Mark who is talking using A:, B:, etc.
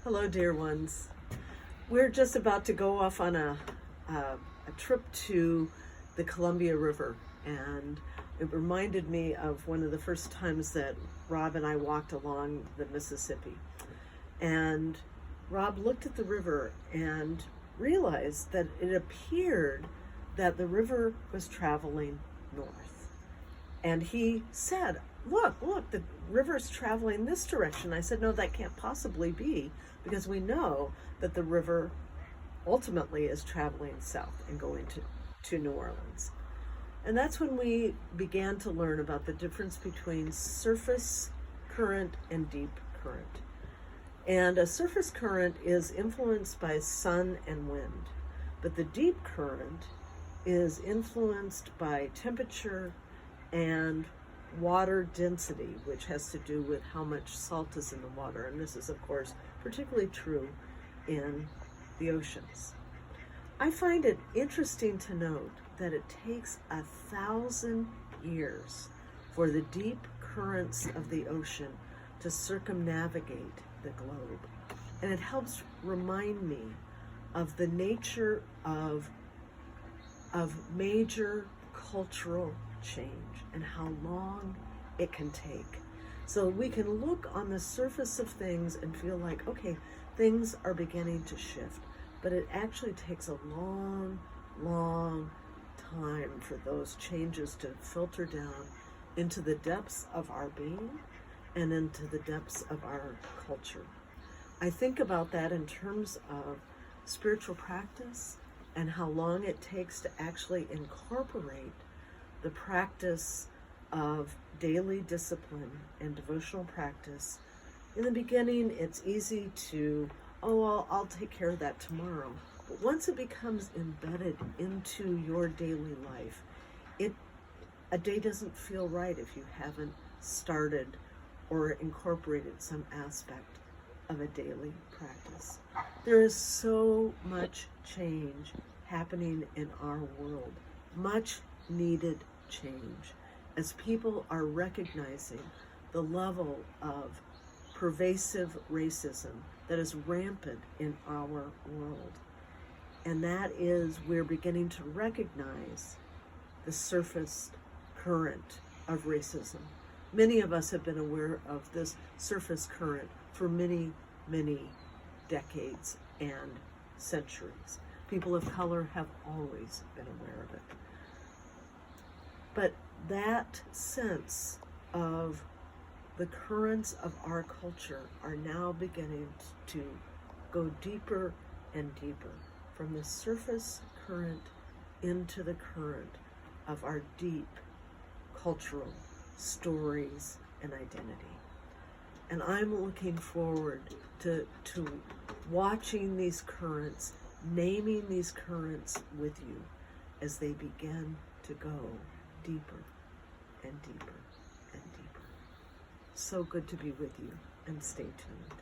A: Hello, dear ones. We're just about to go off on a trip to the Columbia River, and it reminded me of one of the first times that Rob and I walked along the Mississippi. And Rob looked at the river and realized that it appeared that the river was traveling north. And he said, look, the river's traveling this direction. I said, no, that can't possibly be, because we know that the river ultimately is traveling south and going to New Orleans. And that's when we began to learn about the difference between surface current and deep current. And a surface current is influenced by sun and wind, but the deep current is influenced by temperature and water density, which has to do with how much salt is in the water. And this is, of course, particularly true in the oceans. I find it interesting to note that it takes 1,000 years for the deep currents of the ocean to circumnavigate the globe. And it helps remind me of the nature of major cultural change and how long it can take. So we can look on the surface of things and feel like, okay, things are beginning to shift, but it actually takes a long, long time for those changes to filter down into the depths of our being and into the depths of our culture. I think about that in terms of spiritual practice and how long it takes to actually incorporate the practice of daily discipline and devotional practice. In the beginning, it's easy to, I'll take care of that tomorrow. But once it becomes embedded into your daily life, a day doesn't feel right if you haven't started or incorporated some aspect of a daily practice. There is so much change happening in our world, much needed change, as people are recognizing the level of pervasive racism that is rampant in our world. And that is, we're beginning to recognize the surface current of racism. Many of us have been aware of this surface current for many, many decades and centuries. People of color have always been aware of it. But that sense of the currents of our culture are now beginning to go deeper and deeper from the surface current into the current of our deep cultural stories and identity. And I'm looking forward to watching these currents, naming these currents with you as they begin to go deeper and deeper and deeper. So good to be with you, and stay tuned.